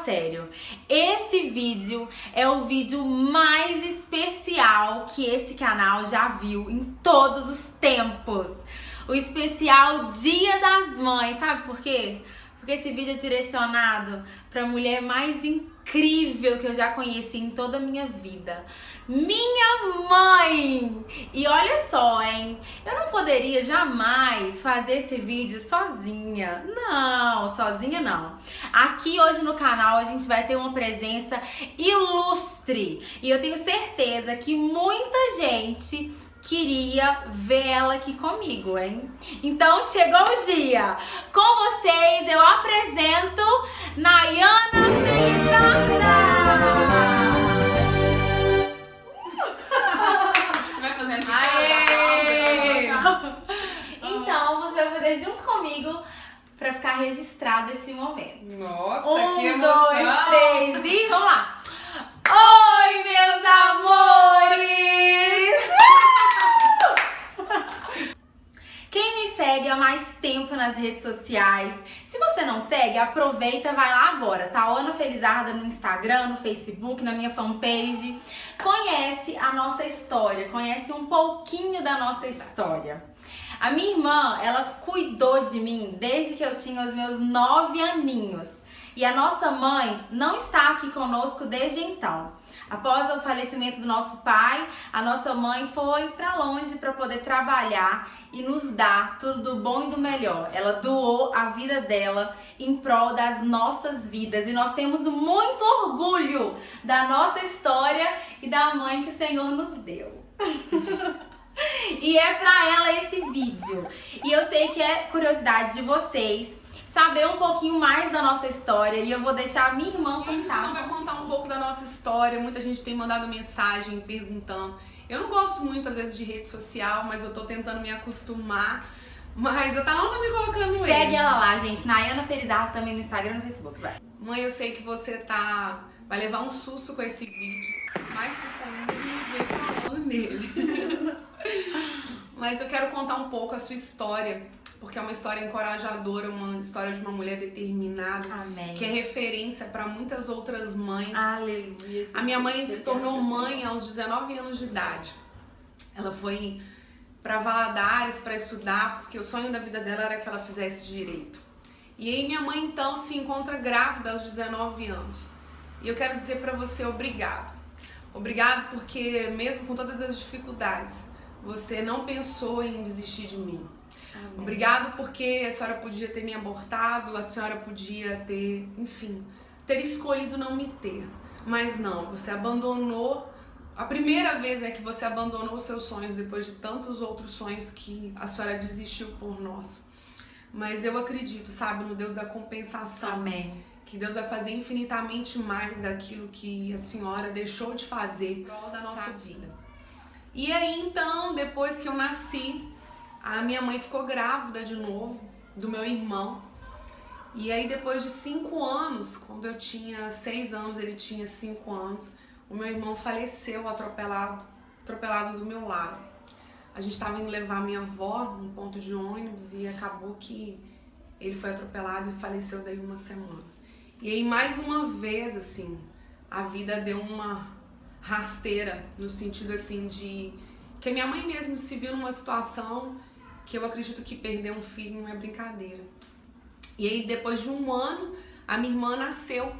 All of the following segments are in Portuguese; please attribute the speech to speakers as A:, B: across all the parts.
A: sério, esse vídeo é o vídeo mais especial que esse canal já viu em todos os tempos. O especial Dia das Mães, sabe por quê? Porque esse vídeo é direcionado para a mulher mais incrível que eu já conheci em toda a minha vida. Minha mãe! E olha só, hein? Eu não poderia jamais fazer esse vídeo sozinha. Não, sozinha não. Aqui hoje no canal a gente vai ter uma presença ilustre. E eu tenho certeza que muita gente queria ver ela aqui comigo, hein? Então chegou o dia. Com vocês eu apresento Nayana Felizarda.
B: Você vai fazendo
A: Então você vai fazer junto comigo pra ficar registrado esse momento.
B: Nossa, que
A: 1,
B: emoção!
A: 2, 3 e vamos lá! Oi, meus amores! Quem me segue há mais tempo nas redes sociais, se você não segue, aproveita, vai lá agora, tá? Ana Felizarda no Instagram, no Facebook, na minha fanpage. Conhece a nossa história, conhece um pouquinho da nossa história. A minha irmã, ela cuidou de mim desde que eu tinha os meus 9 aninhos. E a nossa mãe não está aqui conosco desde então. Após o falecimento do nosso pai, a nossa mãe foi para longe para poder trabalhar e nos dar tudo do bom e do melhor. Ela doou a vida dela em prol das nossas vidas e nós temos muito orgulho da nossa história e da mãe que o Senhor nos deu. E é pra ela esse vídeo. E eu sei que é curiosidade de vocês saber um pouquinho mais da nossa história e eu vou deixar a minha irmã contar.
B: A gente vai contar um pouco da nossa história. Muita gente tem mandado mensagem perguntando. Eu não gosto muito às vezes de rede social, mas eu tô tentando me acostumar. Mas eu tava me colocando no
A: Segue ela lá, gente. Nayana Felizarda também no Instagram e no Facebook, vai.
B: Mãe, eu sei que você vai levar um susto com esse vídeo. Mais susto ainda de me ver falando nele. Mas eu quero contar um pouco a sua história, porque é uma história encorajadora, uma história de uma mulher determinada.
A: Amém.
B: Que é referência para muitas outras mães.
A: Aleluia.
B: A minha mãe se tornou mãe aos 19 anos de idade. Ela foi para Valadares para estudar, porque o sonho da vida dela era que ela fizesse direito. E aí minha mãe então se encontra grávida aos 19 anos. E eu quero dizer para você obrigado. Obrigado porque mesmo com todas as dificuldades, você não pensou em desistir de mim.
A: Amém.
B: Obrigado porque a senhora podia ter me abortado, a senhora podia ter, enfim, ter escolhido não me ter. Mas não, você abandonou, a primeira vez que você abandonou os seus sonhos depois de tantos outros sonhos que a senhora desistiu por nós. Mas eu acredito, sabe, no Deus da compensação.
A: Amém.
B: Que Deus vai fazer infinitamente mais daquilo que a senhora deixou de fazer da nossa vida. E aí então, depois que eu nasci, a minha mãe ficou grávida de novo, do meu irmão. E aí depois de 5 anos, quando eu tinha 6 anos, ele tinha 5 anos, o meu irmão faleceu atropelado do meu lado. A gente estava indo levar minha avó num ponto de ônibus e acabou que ele foi atropelado e faleceu daí uma semana. E aí mais uma vez, assim, a vida deu uma rasteira, no sentido assim de que a minha mãe mesmo se viu numa situação que eu acredito que perder um filho não é brincadeira. E aí depois de 1 ano, a minha irmã nasceu,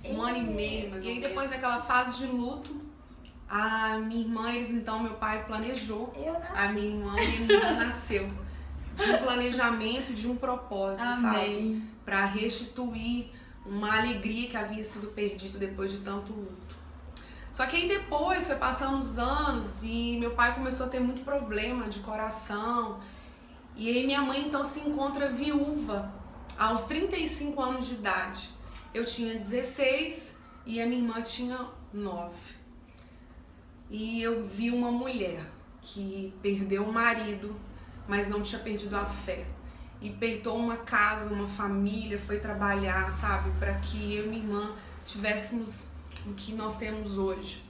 B: 1 ano e meio. E aí depois daquela fase de luto, a minha irmã, meu pai planejou a minha irmã e a minha irmã nasceu. De um planejamento, de um propósito,
A: Amém.
B: sabe? Para restituir uma alegria que havia sido perdida depois de tanto luto. Só que aí depois foi passando os anos e meu pai começou a ter muito problema de coração. E aí minha mãe então se encontra viúva aos 35 anos de idade. Eu tinha 16 e a minha irmã tinha 9. E eu vi uma mulher que perdeu o marido, mas não tinha perdido a fé. E peitou uma casa, uma família, foi trabalhar, sabe? Para que eu e minha irmã tivéssemos o que nós temos hoje,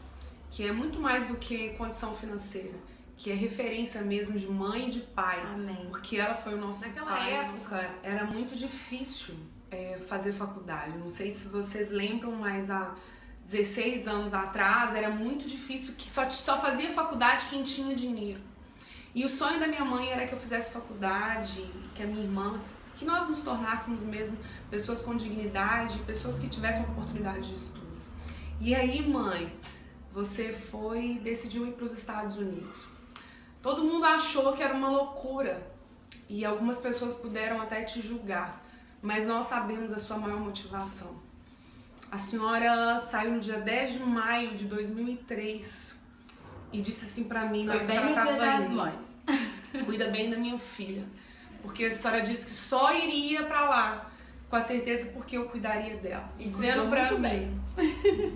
B: que é muito mais do que condição financeira, que é referência mesmo de mãe e de pai.
A: Amém.
B: Porque ela foi o nosso pai. Naquela época era muito difícil fazer faculdade. Não sei se vocês lembram, mas há 16 anos atrás era muito difícil, que só fazia faculdade quem tinha dinheiro. E o sonho da minha mãe era que eu fizesse faculdade, que a minha irmã, que nós nos tornássemos mesmo pessoas com dignidade, pessoas que tivessem uma oportunidade de estudo. E aí, mãe, você decidiu ir para os Estados Unidos. Todo mundo achou que era uma loucura e algumas pessoas puderam até te julgar, mas nós sabemos a sua maior motivação. A senhora saiu no dia 10 de maio de 2003 e disse assim pra mim, na hora que a senhora tava indo, cuida bem da minha filha, porque a senhora disse que só iria pra lá com a certeza porque eu cuidaria dela. E dizendo pra mim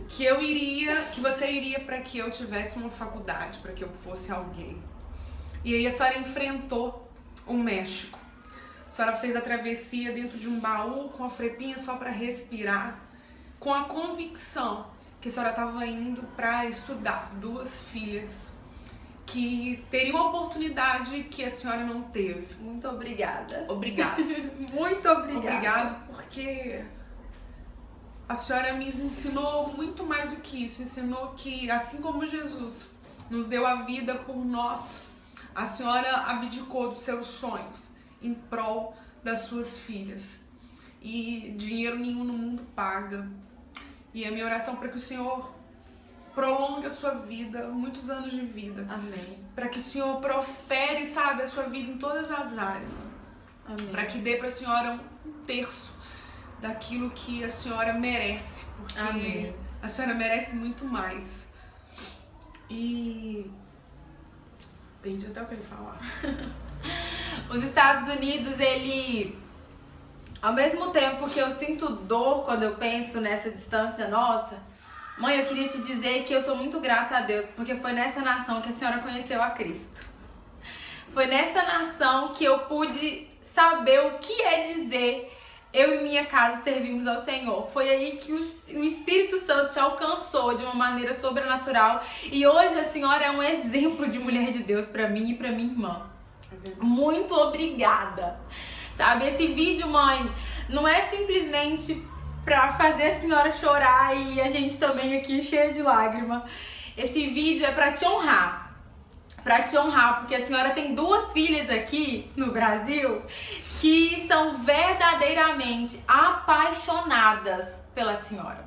B: que você iria pra que eu tivesse uma faculdade, pra que eu fosse alguém. E aí a senhora enfrentou o México. A senhora fez a travessia dentro de um baú com a frepinha só pra respirar, com a convicção que a senhora estava indo para estudar, 2 filhas que teriam a oportunidade que a senhora não teve.
A: Muito obrigada.
B: Obrigada.
A: Muito obrigada.
B: Obrigada porque a senhora me ensinou muito mais do que isso. Ensinou que, assim como Jesus nos deu a vida por nós, a senhora abdicou dos seus sonhos em prol das suas filhas. E dinheiro nenhum no mundo paga. E a minha oração para que o Senhor prolongue a sua vida, muitos anos de vida.
A: Amém.
B: Para que o Senhor prospere, sabe, a sua vida em todas as áreas.
A: Amém.
B: Para que dê para a senhora 1/3 daquilo que a senhora merece. Porque
A: Amém.
B: a senhora merece muito mais. E perdi até o que eu ia falar.
A: Os Estados Unidos, ele... Ao mesmo tempo que eu sinto dor quando eu penso nessa distância nossa, mãe, eu queria te dizer que eu sou muito grata a Deus, porque foi nessa nação que a senhora conheceu a Cristo. Foi nessa nação que eu pude saber o que é dizer eu e minha casa servimos ao Senhor. Foi aí que o Espírito Santo te alcançou de uma maneira sobrenatural. E hoje a senhora é um exemplo de mulher de Deus para mim e para minha irmã. Muito obrigada. Sabe, esse vídeo, mãe, não é simplesmente pra fazer a senhora chorar e a gente também aqui cheia de lágrima. Esse vídeo é pra te honrar. Pra te honrar, porque a senhora tem 2 filhas aqui no Brasil que são verdadeiramente apaixonadas pela senhora.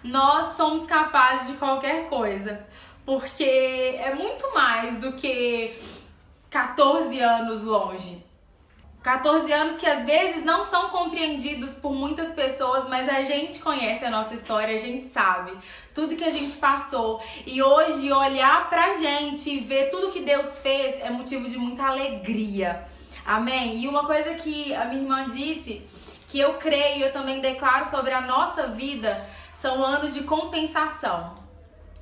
A: Nós somos capazes de qualquer coisa, porque é muito mais do que 14 anos longe. 14 anos que às vezes não são compreendidos por muitas pessoas, mas a gente conhece a nossa história, a gente sabe tudo que a gente passou. E hoje olhar pra gente e ver tudo que Deus fez é motivo de muita alegria. Amém? E uma coisa que a minha irmã disse, que eu creio e eu também declaro sobre a nossa vida, são anos de compensação.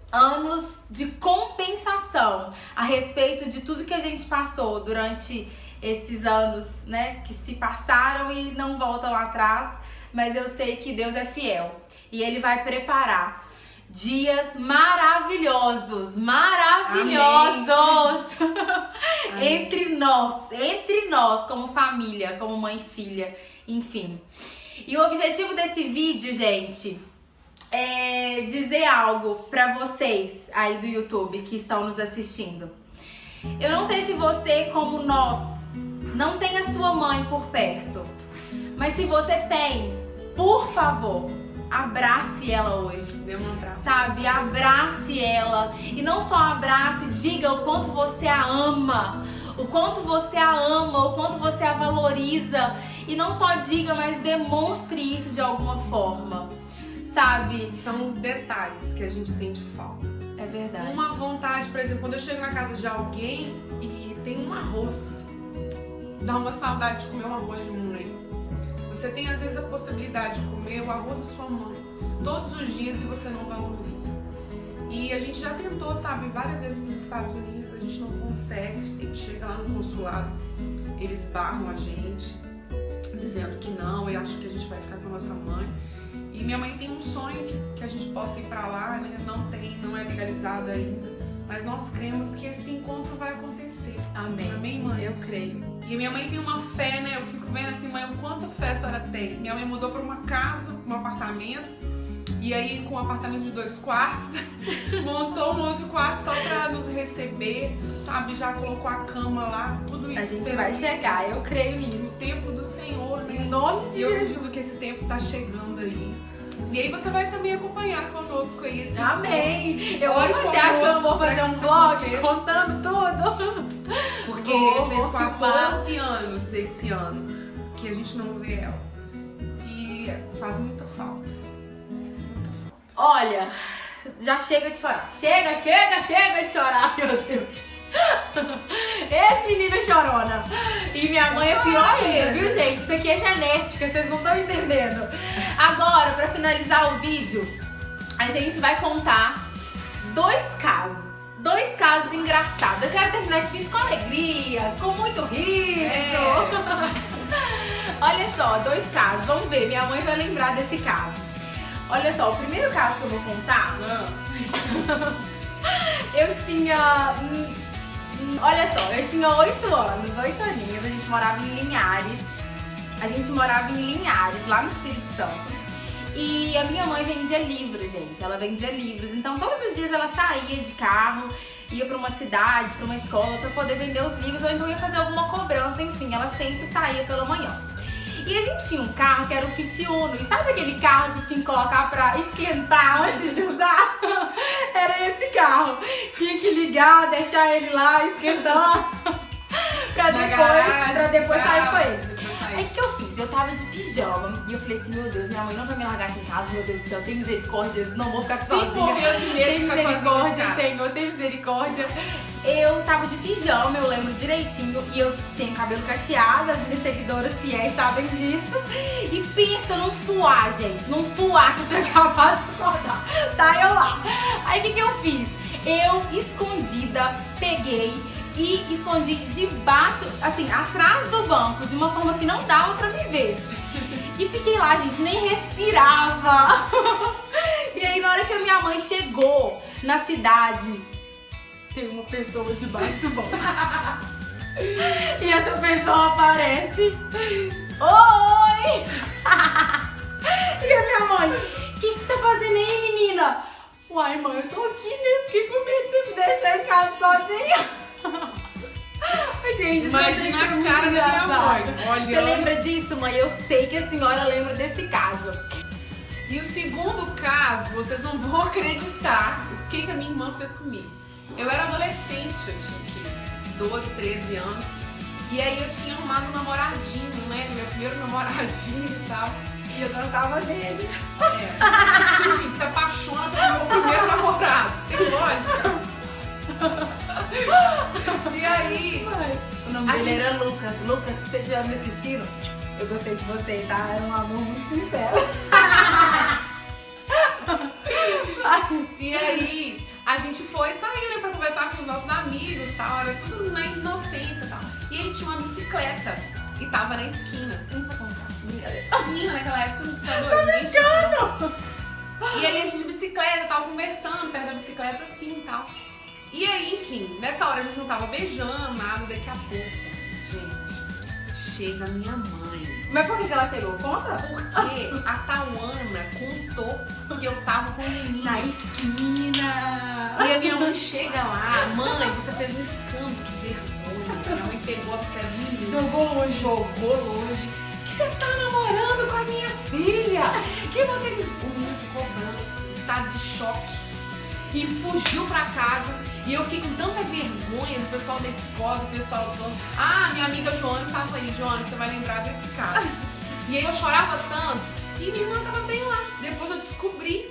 A: Anos de compensação a respeito de tudo que a gente passou durante esses anos, né, que se passaram e não voltam atrás, mas eu sei que Deus é fiel e Ele vai preparar dias maravilhosos, entre nós, como família, como mãe e filha, enfim. E o objetivo desse vídeo, gente, é dizer algo pra vocês aí do YouTube que estão nos assistindo. Eu não sei se você, como nós, não tem a sua mãe por perto, mas se você tem, por favor, abrace ela hoje.
B: Dê um abraço.
A: Sabe, abrace ela. E não só abrace, diga o quanto você a ama. O quanto você a ama, o quanto você a valoriza. E não só diga, mas demonstre isso de alguma forma. Sabe?
B: São detalhes que a gente sente falta.
A: É verdade.
B: Uma vontade, por exemplo, quando eu chego na casa de alguém e tem um arroz, dá uma saudade de comer um arroz de mãe. Você tem às vezes a possibilidade de comer o arroz da sua mãe todos os dias e você não valoriza. E a gente já tentou, sabe, várias vezes para os Estados Unidos, a gente não consegue, sempre chega lá no consulado, eles barram a gente, dizendo que não, e acham que a gente vai ficar com a nossa mãe. E minha mãe tem um sonho que a gente possa ir pra lá, né? Não é legalizada ainda, mas nós cremos que esse encontro vai acontecer.
A: Amém.
B: Amém, mãe?
A: Eu creio.
B: E minha mãe tem uma fé, né? Eu fico vendo assim, mãe, o quanto fé a senhora tem. Minha mãe mudou pra uma casa, um apartamento, e aí com um apartamento de 2 quartos, montou um outro quarto só pra nos receber, sabe? Já colocou a cama lá, tudo isso.
A: A gente vai chegar, eu creio nisso.
B: No tempo do Senhor, né?
A: Em nome de
B: E eu
A: Jesus.
B: acredito que esse tempo tá chegando aí. E aí você vai também acompanhar conosco aí esse
A: Amém!
B: Ore
A: Você acha que eu não vou
B: conosco
A: fazer
B: pra
A: um
B: que isso
A: vlog
B: aconteça.
A: contando tudo?
B: Porque
A: Vou
B: fez
A: filmar.
B: 14 anos esse ano que a gente não vê ela. E faz muita falta.
A: Olha, já chega de chorar. Chega de chorar, meu Deus. Esse menino é chorona. E minha mãe é pior ainda, viu, gente? Isso aqui é genética, vocês não estão entendendo. Agora, pra finalizar o vídeo, a gente vai contar 2 casos. 2 casos engraçados. Eu quero terminar esse vídeo com alegria, com muito riso. Olha só, 2 casos. Vamos ver, minha mãe vai lembrar desse caso. Olha só, o primeiro caso que eu vou contar, eu tinha... Olha só, eu tinha 8 anos, 8 aninhos, a gente morava em Linhares. Lá no Espírito Santo. E a minha mãe vendia livros, gente. Ela vendia livros. Então, todos os dias ela saía de carro, ia pra uma cidade, pra uma escola, pra poder vender os livros, ou então ia fazer alguma cobrança, enfim. Ela sempre saía pela manhã. E a gente tinha um carro que era o Fit Uno. E sabe aquele carro que tinha que colocar pra esquentar antes de usar? Era esse carro. Tinha que ligar, deixar ele lá esquentando pra depois sair com ele. Aí o que eu fiz? Eu tava de pijama e eu falei assim, meu Deus, minha mãe não vai me largar aqui em casa, meu Deus do céu, tem misericórdia, Jesus, não vou ficar sozinha.
B: Morreu de medo
A: Tem
B: de ficar
A: misericórdia,
B: sozinha de casa.
A: Senhor, tem misericórdia. Eu tava de pijama, eu lembro direitinho, e eu tenho cabelo cacheado, as minhas seguidoras fiéis sabem disso. E pensa num fuá, gente, num fuá que eu tinha acabado de acordar. Tá eu lá. Aí o que eu fiz? Eu, escondida, peguei e escondi debaixo, assim, atrás do banco, de uma forma que não dava pra me ver. E fiquei lá, gente, nem respirava. E aí, na hora que a minha mãe chegou na cidade, tem uma pessoa debaixo do banco. E essa pessoa aparece. Oi! E a minha mãe, o que você tá fazendo aí, menina? Uai, mãe, eu tô aqui, né? Fiquei com medo de você me deixar em casa sozinha. Gente,
B: imagina a cara da minha mãe. Olha.
A: Você lembra disso, mãe? Eu sei que a senhora lembra desse caso.
B: E o segundo caso, vocês não vão acreditar o que a minha irmã fez comigo. Eu era adolescente, eu tinha 12, 13 anos. E aí eu tinha arrumado um namoradinho, né? Meu primeiro namoradinho e tal.
A: E eu gostava dele.
B: Assim, gente, se apaixona pelo meu primeiro namorado. Tem lógica. E aí,
A: o nome dele era Lucas. Lucas, se você estiver me assistindo, eu gostei de você, tá? Era um amor muito sincero.
B: E aí, a gente saiu, né, pra conversar com os nossos amigos e tal, era tudo na inocência e tal. E ele tinha uma bicicleta e tava na esquina. Não vou contar. Menina, naquela época não tá doido. E aí a gente de bicicleta, tava conversando perto da bicicleta assim e tal. E aí, enfim, nessa hora a gente não tava beijando, nada, daqui a pouco, gente, chega minha mãe.
A: Mas por que ela chegou? Conta?
B: Porque a Tauana contou que eu tava com o menino.
A: Na esquina.
B: E a minha mãe chega lá, mãe, você fez um escândalo, que vergonha. Minha mãe pegou a bicicleta e
A: Jogou longe.
B: jogou longe. Que você tá namorando com a minha filha? Que você... O menino ficou branco, estado de choque. E fugiu pra casa. E eu fiquei com tanta vergonha do pessoal da escola, do pessoal todo. Ah, minha amiga Joana tava aí. Joana, você vai lembrar desse cara. E aí eu chorava tanto. E minha irmã tava bem lá. Depois eu descobri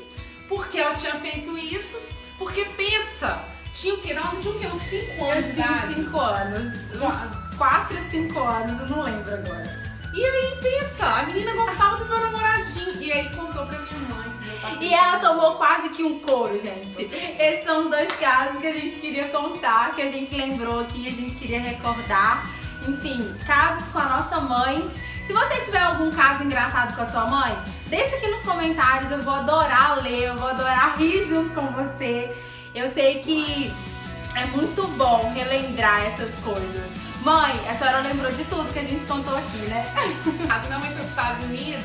B: porque ela tinha feito isso. Porque pensa, tinha o quê? Nossa, tinha o quê? Uns 5 anos.
A: Eu tinha 5 anos. Uns 4 a 5 anos, eu não lembro agora.
B: E aí, pensa, a menina gostava do meu namoradinho. E aí contou pra minha mãe.
A: E ela tomou quase que um couro, gente. Esses são os 2 casos que a gente queria contar, que a gente lembrou aqui, a gente queria recordar. Enfim, casos com a nossa mãe. Se você tiver algum caso engraçado com a sua mãe, deixa aqui nos comentários, eu vou adorar ler, eu vou adorar rir junto com você. Eu sei que bom relembrar essas coisas. Mãe, a senhora lembrou de tudo que a gente contou aqui, né?
B: A minha mãe foi para os Estados Unidos,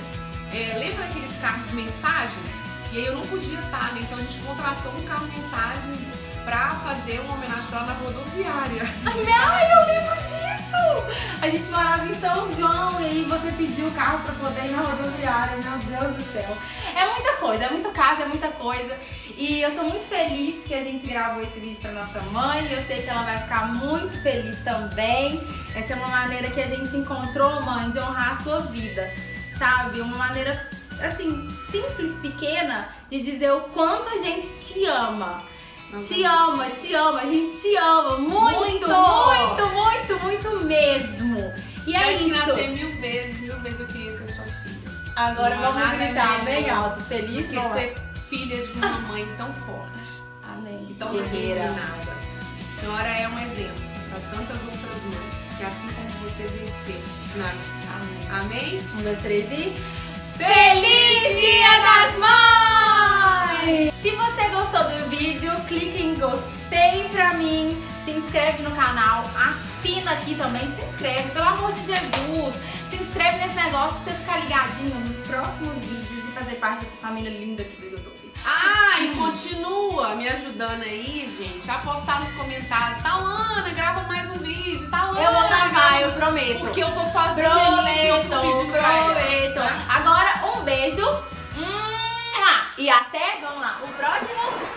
B: lembra aqueles carros de mensagem? E aí eu não podia estar, né? Então a gente contratou um carro de mensagem pra fazer uma homenagem pra ela na rodoviária.
A: Ai, eu lembro disso! A gente morava em São João e aí você pediu o carro pra poder ir na rodoviária, meu Deus do céu. É muita coisa, é muito caso, é muita coisa. E eu tô muito feliz que a gente gravou esse vídeo pra nossa mãe e eu sei que ela vai ficar muito feliz também. Essa é uma maneira que a gente encontrou, mãe, de honrar a sua vida, sabe? Uma maneira, assim, simples, pequena, de dizer o quanto a gente te ama. Te ama, a gente te ama muito, muito, muito, muito mesmo. E é isso.
B: Nascer mil vezes eu queria ser sua filha.
A: Agora vamos gritar bem alto, feliz
B: que ser filha de uma mãe tão forte.
A: Amém.
B: E tão determinada. A senhora é um exemplo para tantas outras mães, que assim como você venceu. Amém?
A: 1, 2, 3 e... Feliz Dia das Mães! Se você gostou do vídeo, clique em gostei pra mim, se inscreve no canal, assina aqui também, se inscreve, pelo amor de Jesus! Se inscreve nesse negócio pra você ficar ligadinho nos próximos vídeos e fazer parte dessa família linda aqui do YouTube.
B: E continua me ajudando aí, gente, a postar nos comentários. Tal Ana, grava mais um vídeo, tal Ana.
A: Eu vou gravar, eu prometo.
B: Porque eu tô sozinha nisso, eu fico pedindo pra ela.
A: Agora, um beijo. E até, vamos lá, o próximo